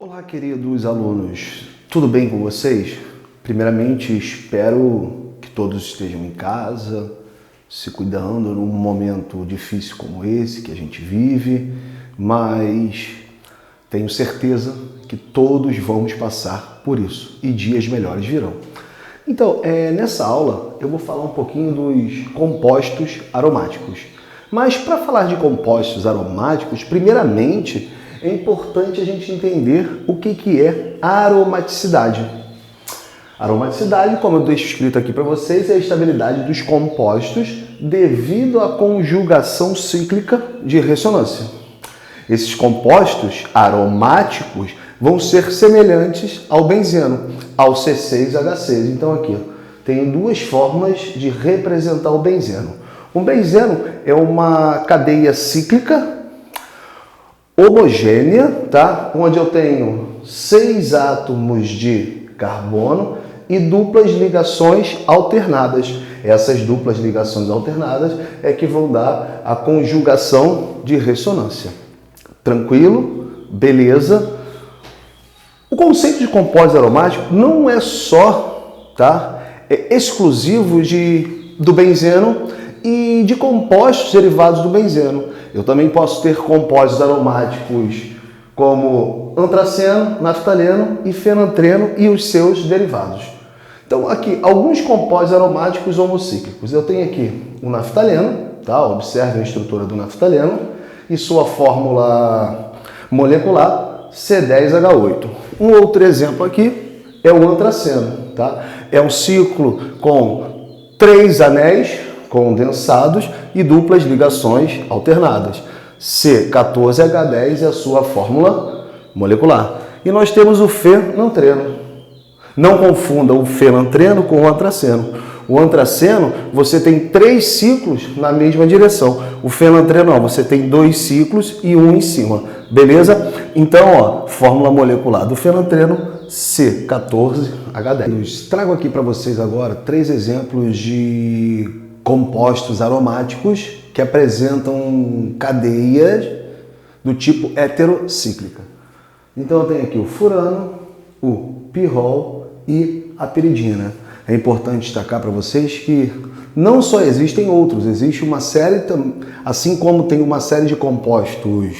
Olá, queridos alunos, tudo bem com vocês? Primeiramente, espero que todos estejam em casa, se cuidando num momento difícil como esse que a gente vive, mas tenho certeza que todos vamos passar por isso e dias melhores virão. Então, nessa aula eu vou falar um pouquinho dos compostos aromáticos. Mas para falar de compostos aromáticos, primeiramente é importante a gente entender o que é aromaticidade. Aromaticidade, como eu deixo escrito aqui para vocês, é a estabilidade dos compostos devido à conjugação cíclica de ressonância. Esses compostos aromáticos vão ser semelhantes ao benzeno, ao C6H6. Então aqui, tenho duas formas de representar o benzeno. O benzeno é uma cadeia cíclica homogênea, tá? Onde eu tenho 6 átomos de carbono e duplas ligações alternadas. Essas duplas ligações alternadas é que vão dar a conjugação de ressonância. Tranquilo? Beleza? O conceito de compostos aromáticos não é só, tá? É exclusivo do benzeno e de compostos derivados do benzeno. Eu também posso ter compostos aromáticos como antraceno, naftaleno e fenantreno e os seus derivados. Então aqui, alguns compostos aromáticos homocíclicos. Eu tenho aqui o naftaleno, tá? Observe a estrutura do naftaleno e sua fórmula molecular C10H8. Um outro exemplo aqui é o antraceno, tá? É um ciclo com 3 anéis condensados e duplas ligações alternadas. C14H10 é a sua fórmula molecular. E nós temos o fenantreno. Não confunda o fenantreno com o antraceno. O antraceno, você tem 3 ciclos na mesma direção. O fenantreno, não, você tem 2 ciclos e um em cima. Beleza? Então, fórmula molecular do fenantreno, C14H10. Trago aqui para vocês agora 3 exemplos de compostos aromáticos que apresentam cadeias do tipo heterocíclica. Então eu tenho aqui o furano, o pirrol e a piridina. É importante destacar para vocês que não só existem outros, existe uma série, assim como tem uma série de compostos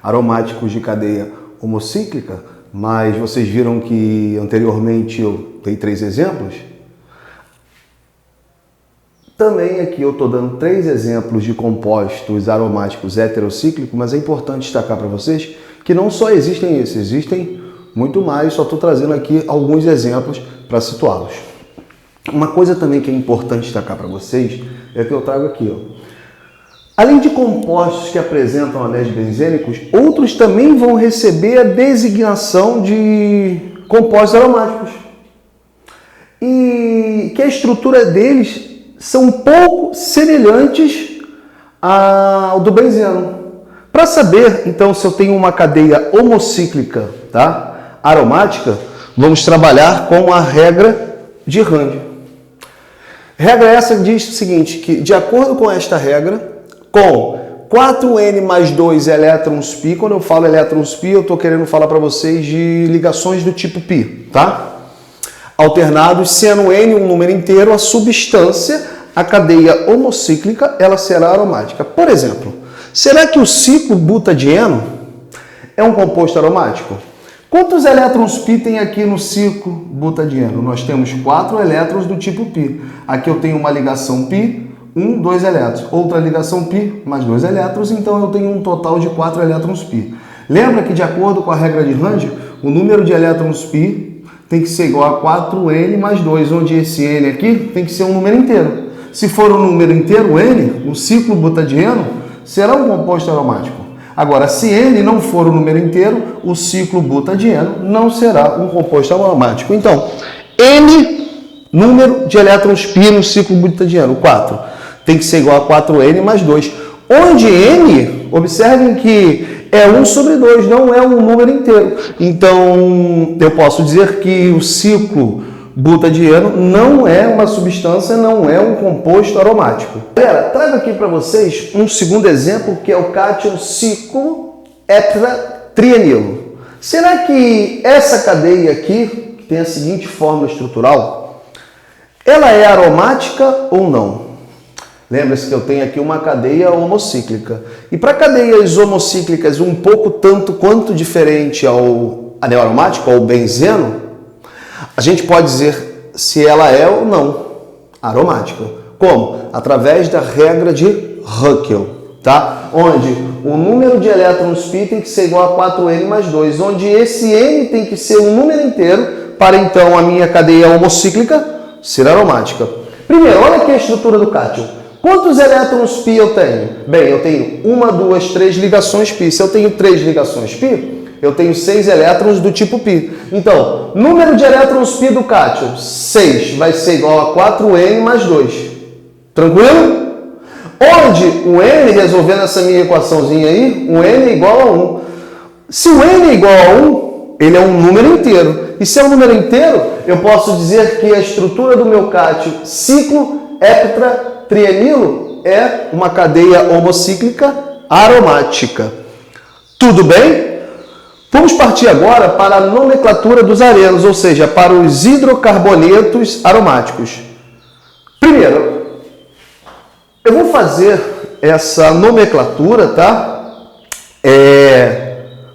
aromáticos de cadeia homocíclica, mas vocês viram que anteriormente eu dei 3 exemplos. Também aqui eu estou dando 3 exemplos de compostos aromáticos heterocíclicos, mas é importante destacar para vocês que não só existem esses, existem muito mais, só estou trazendo aqui alguns exemplos para situá-los. Uma coisa também que é importante destacar para vocês é que eu trago aqui, ó. Além de compostos que apresentam anéis benzênicos, outros também vão receber a designação de compostos aromáticos. E que a estrutura deles são um pouco semelhantes ao do benzeno. Para saber, então, se eu tenho uma cadeia homocíclica, tá, aromática, vamos trabalhar com a regra de Rand. Regra essa diz o seguinte, que de acordo com esta regra, com 4N mais 2 elétrons π, quando eu falo elétrons π, eu estou querendo falar para vocês de ligações do tipo π, tá? Alternados, sendo N um número inteiro, a substância, a cadeia homocíclica, ela será aromática. Por exemplo, será que o ciclo butadieno é um composto aromático? Quantos elétrons π tem aqui no ciclo butadieno? Nós temos 4 elétrons do tipo π. Aqui eu tenho uma ligação π, 2 elétrons. Outra ligação π, mais 2 elétrons, então eu tenho um total de 4 elétrons π. Lembra que de acordo com a regra de Rand, o número de elétrons π tem que ser igual a 4N mais 2, onde esse N aqui tem que ser um número inteiro. Se for um número inteiro, N, o ciclo butadieno será um composto aromático. Agora, se N não for um número inteiro, o ciclo butadieno não será um composto aromático. Então, N, número de elétrons π no ciclo butadieno, 4, tem que ser igual a 4N mais 2. Onde N, observem que é 1 sobre 2, não é um número inteiro. Então, eu posso dizer que o ciclo butadieno não é uma substância, não é um composto aromático. Galera, trago aqui para vocês um segundo exemplo, que é o cátion ciclo heterotrienilo. Será que essa cadeia aqui, que tem a seguinte fórmula estrutural, ela é aromática ou não? Lembra-se que eu tenho aqui uma cadeia homocíclica. E para cadeias homocíclicas um pouco tanto quanto diferente ao anel aromático, ao benzeno, a gente pode dizer se ela é ou não aromática. Como? Através da regra de Huckel, tá? Onde o número de elétrons π tem que ser igual a 4n mais 2, onde esse n tem que ser um número inteiro para então a minha cadeia homocíclica ser aromática. Primeiro, olha aqui a estrutura do cátion. Quantos elétrons π eu tenho? Bem, eu tenho 1, 2, 3 ligações π. Se eu tenho 3 ligações π, eu tenho 6 elétrons do tipo π. Então, número de elétrons π do cátion, 6, vai ser igual a 4n mais 2. Tranquilo? Onde o n, resolvendo essa minha equaçãozinha aí, o n é igual a 1. Se o n é igual a 1, ele é um número inteiro. E se é um número inteiro, eu posso dizer que a estrutura do meu cátion ciclo heptatrienilo é uma cadeia homocíclica aromática. Tudo bem? Vamos partir agora para a nomenclatura dos arenos, ou seja, para os hidrocarbonetos aromáticos. Primeiro, eu vou fazer essa nomenclatura, tá?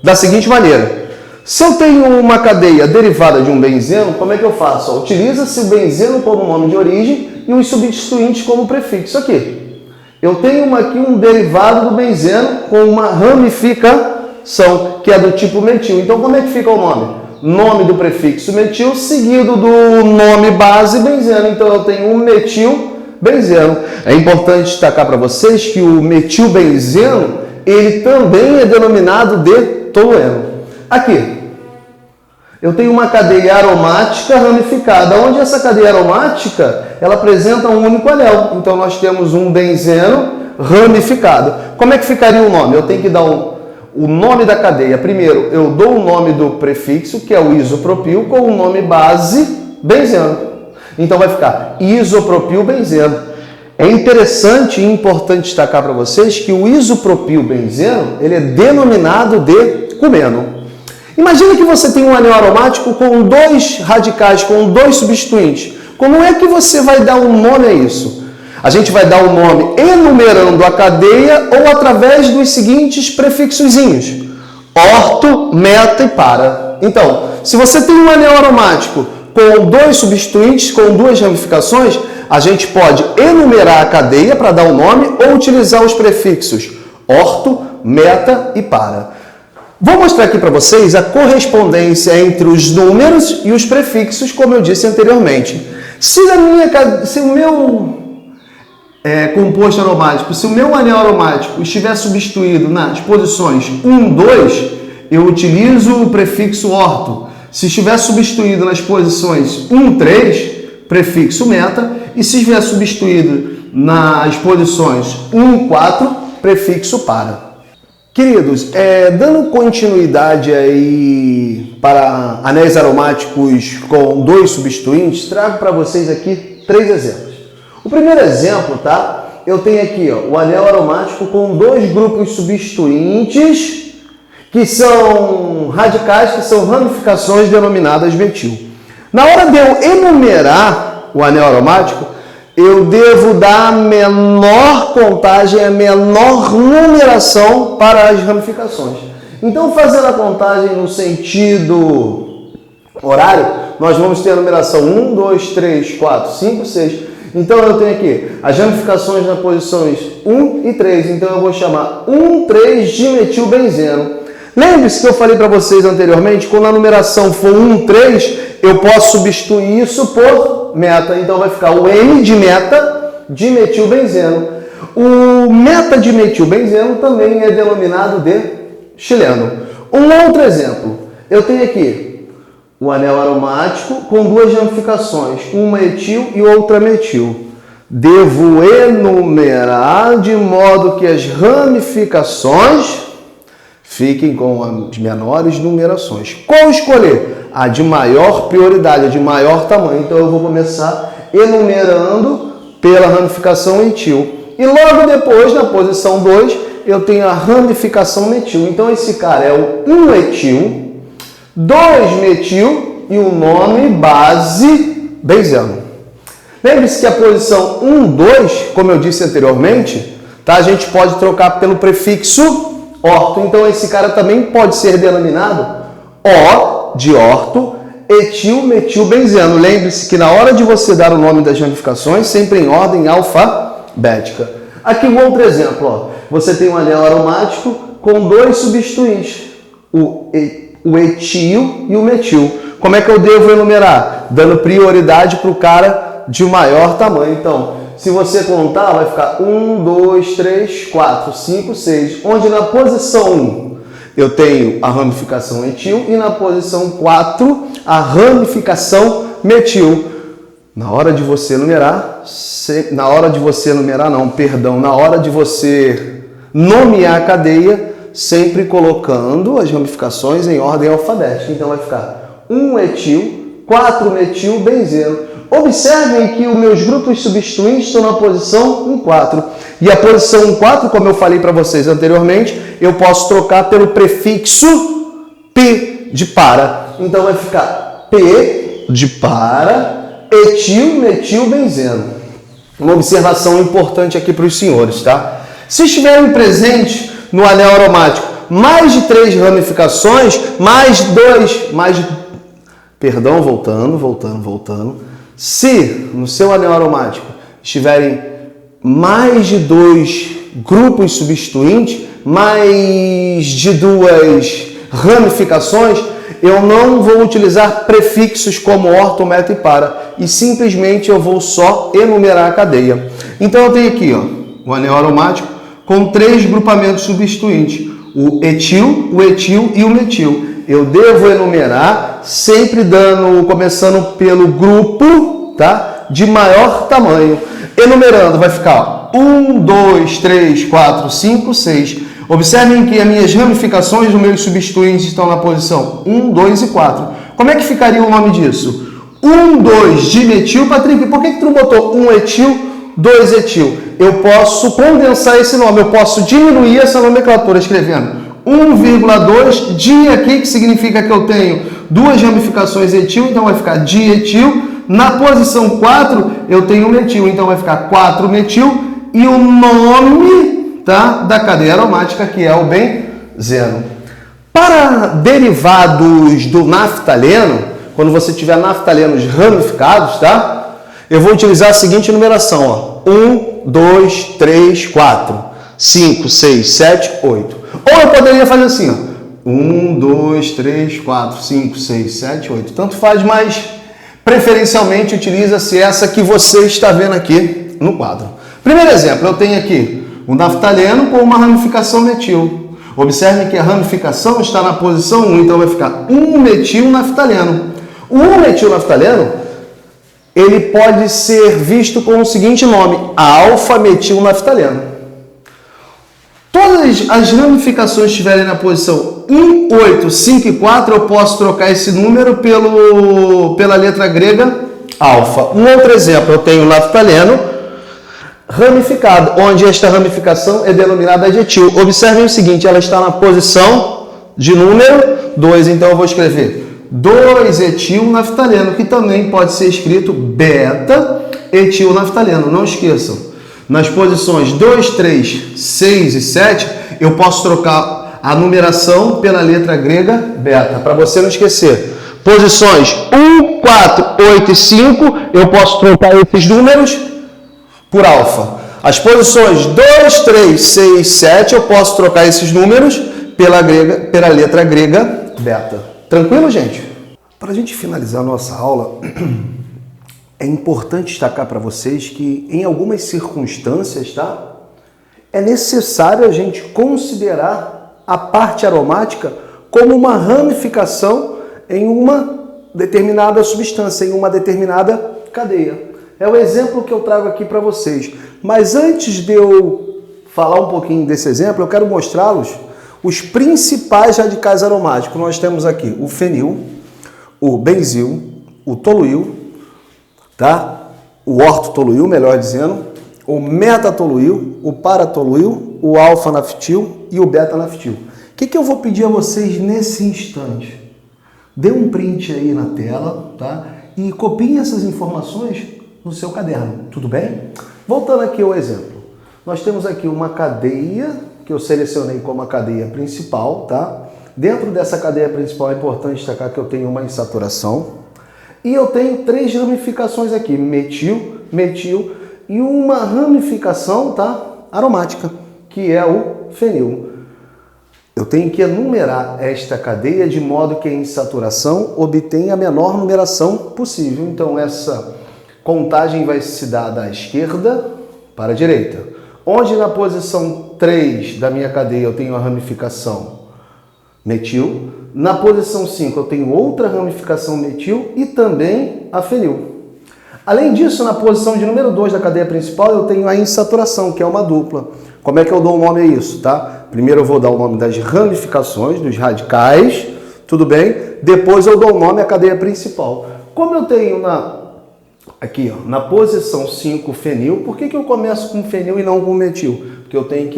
Da seguinte maneira. Se eu tenho uma cadeia derivada de um benzeno, como é que eu faço? Utiliza-se o benzeno como nome de origem e os substituintes como prefixo aqui. Eu tenho aqui um derivado do benzeno com uma ramificação, que é do tipo metil. Então, como é que fica o nome? Nome do prefixo metil seguido do nome base benzeno. Então, eu tenho um metilbenzeno. É importante destacar para vocês que o metilbenzeno, ele também é denominado de tolueno. Aqui, eu tenho uma cadeia aromática ramificada, onde essa cadeia aromática, ela apresenta um único anel. Então, nós temos um benzeno ramificado. Como é que ficaria o nome? Eu tenho que dar o nome da cadeia. Primeiro, eu dou o nome do prefixo, que é o isopropil, com o nome base benzeno. Então, vai ficar isopropilbenzeno. É interessante e importante destacar para vocês que o isopropilbenzeno, ele é denominado de cumeno. Imagina que você tem um anel aromático com 2 radicais, com 2 substituintes. Como é que você vai dar um nome a isso? A gente vai dar o nome enumerando a cadeia ou através dos seguintes prefixozinhos: orto, meta e para. Então, se você tem um anel aromático com 2 substituintes, com 2 ramificações, a gente pode enumerar a cadeia para dar o nome ou utilizar os prefixos orto, meta e para. Vou mostrar aqui para vocês a correspondência entre os números e os prefixos, como eu disse anteriormente. Se o meu composto aromático, se o meu anel aromático estiver substituído nas posições 1, 2, eu utilizo o prefixo orto. Se estiver substituído nas posições 1, 3, prefixo meta. E se estiver substituído nas posições 1, 4, prefixo para. Queridos, dando continuidade aí para anéis aromáticos com 2 substituintes, trago para vocês aqui 3 exemplos. O primeiro exemplo, tá? Eu tenho aqui o anel aromático com 2 grupos substituintes que são radicais, que são ramificações denominadas metil. Na hora de eu enumerar o anel aromático, eu devo dar a menor contagem, a menor numeração para as ramificações. Então, fazendo a contagem no sentido horário, nós vamos ter a numeração 1, 2, 3, 4, 5, 6. Então, eu tenho aqui as ramificações nas posições 1 e 3. Então, eu vou chamar 1,3-dimetilbenzeno. Lembre-se que eu falei para vocês anteriormente, quando a numeração for 1, 3, eu posso substituir isso por meta. Então, vai ficar o N de meta dimetilbenzeno. O meta-dimetilbenzeno também é denominado de chileno. Um outro exemplo. Eu tenho aqui o anel aromático com 2 ramificações, uma etil e outra metil. Devo enumerar de modo que as ramificações fiquem com as menores numerações. Qual escolher? A de maior prioridade, a de maior tamanho. Então, eu vou começar enumerando pela ramificação etil. E logo depois, na posição 2, eu tenho a ramificação metil. Então, esse cara é o 1-etil. 2-metil e o nome base benzeno. Lembre-se que a posição 1, 2, como eu disse anteriormente, tá? A gente pode trocar pelo prefixo orto. Então esse cara também pode ser denominado O de orto, etil, metil, benzeno. Lembre-se que na hora de você dar o nome das ramificações, sempre em ordem alfabética. Aqui um outro exemplo, ó. Você tem um anel aromático com 2 substituintes, o etil e o metil. Como é que eu devo enumerar? Dando prioridade para o cara de maior tamanho. Então, se você contar, vai ficar 1, 2, 3, 4, 5, 6. Onde na posição 1 eu tenho a ramificação etil e na posição 4 a ramificação metil. Na hora de você enumerar, na hora de você nomear a cadeia, sempre colocando as ramificações em ordem alfabética. Então vai ficar 1 etil, 4 metil, benzeno. Observem que os meus grupos substituintes estão na posição 1, 4. E a posição 1, 4, como eu falei para vocês anteriormente, eu posso trocar pelo prefixo P de para. Então vai ficar P de para, etil, metil, benzeno. Uma observação importante aqui para os senhores, tá? Se estiverem presentes no anel aromático mais de 3 ramificações, voltando. Se no seu anel aromático estiverem mais de 2 grupos substituintes, mais de 2 ramificações, eu não vou utilizar prefixos como orto, meta e para, e simplesmente eu vou só enumerar a cadeia. Então eu tenho aqui, ó, o anel aromático com 3 grupamentos substituintes, o etil e o metil. Eu devo enumerar sempre começando pelo grupo, tá, de maior tamanho. Enumerando vai ficar 1, 2, 3, 4, 5, 6. Observem que as minhas ramificações, os meus substituintes estão na posição 1, 2 e 4. Como é que ficaria o nome disso? 1, 2 de metil, Patrick, por que tu não botou 1 etil, 2 etil? Eu posso condensar esse nome, eu posso diminuir essa nomenclatura escrevendo 1,2 di aqui, que significa que eu tenho 2 ramificações etil, então vai ficar dietil. Na posição 4 eu tenho metil, então vai ficar 4-metil e o nome, tá, da cadeia aromática, que é o benzeno. Para derivados do naftaleno, quando você tiver naftalenos ramificados, tá, eu vou utilizar a seguinte numeração, ó, 1, 2, 3, 4, 5, 6, 7, 8. Ou eu poderia fazer assim, ó, 1, 2, 3, 4, 5, 6, 7, 8. Tanto faz, mas preferencialmente utiliza-se essa que você está vendo aqui no quadro. Primeiro exemplo, eu tenho aqui o naftaleno com uma ramificação metil. Observe que a ramificação está na posição 1, então vai ficar 1-metil-naftaleno. O 1-metil-naftaleno, ele pode ser visto com o seguinte nome, alfa-metil-naftaleno. Todas as ramificações estiverem na posição 1, 8, 5 e 4, eu posso trocar esse número pela letra grega alfa. Um outro exemplo, eu tenho o naftaleno ramificado, onde esta ramificação é denominada de etil. Observem o seguinte, ela está na posição de número 2, então eu vou escrever 2-etil-naftaleno, que também pode ser escrito beta-etil-naftaleno, não esqueçam. Nas posições 2, 3, 6 e 7, eu posso trocar a numeração pela letra grega beta, para você não esquecer. Posições 1, 4, 8 e 5, eu posso trocar esses números por alfa. As posições 2, 3, 6 e 7, eu posso trocar esses números pela letra grega beta. Tranquilo, gente? Para a gente finalizar a nossa aula, é importante destacar para vocês que em algumas circunstâncias, tá, é necessário a gente considerar a parte aromática como uma ramificação em uma determinada substância, em uma determinada cadeia. É o exemplo que eu trago aqui para vocês. Mas antes de eu falar um pouquinho desse exemplo, eu quero mostrá-los os principais radicais aromáticos. Nós temos aqui o fenil, o benzil, o toluil, tá? O ortotoluil, melhor dizendo, o metatoluil, o paratoluil, o alfa-naftil e o beta-naftil. O que eu vou pedir a vocês nesse instante? dê um print aí na tela, tá? E copie essas informações no seu caderno, tudo bem? Voltando aqui ao exemplo. Nós temos aqui uma cadeia que eu selecionei como a cadeia principal, tá? Dentro dessa cadeia principal é importante destacar que eu tenho uma insaturação e eu tenho 3 ramificações aqui, metil, metil e uma ramificação, tá? Aromática, que é o fenil. Eu tenho que enumerar esta cadeia de modo que a insaturação obtenha a menor numeração possível. Então essa contagem vai se dar da esquerda para a direita. Onde na posição 3 da minha cadeia eu tenho a ramificação metil, na posição 5 eu tenho outra ramificação metil e também a fenil. Além disso, na posição de número 2 da cadeia principal eu tenho a insaturação, que é uma dupla. Como é que eu dou o nome a isso, tá? Primeiro eu vou dar o nome das ramificações, dos radicais, tudo bem? Depois eu dou o nome à cadeia principal. Como eu tenho aqui, ó, na posição 5 fenil, por que eu começo com fenil e não com metil? Porque eu tenho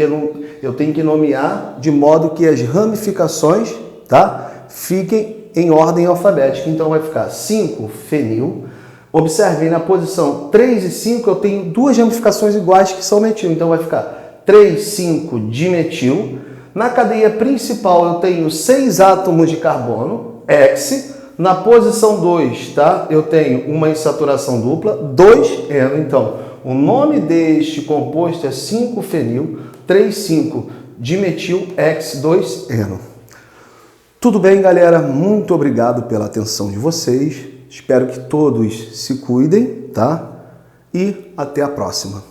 que nomear de modo que as ramificações, tá, fiquem em ordem alfabética. Então vai ficar 5 fenil. Observem, na posição 3 e 5 eu tenho 2 ramificações iguais que são metil. Então vai ficar 3, 5 dimetil. Na cadeia principal eu tenho 6 átomos de carbono, X. Na posição 2, tá? Eu tenho uma insaturação dupla, 2-eno. Então, o nome deste composto é 5-fenil, 3,5-dimetil, X2-eno. Tudo bem, galera? Muito obrigado pela atenção de vocês. Espero que todos se cuidem, tá? E até a próxima.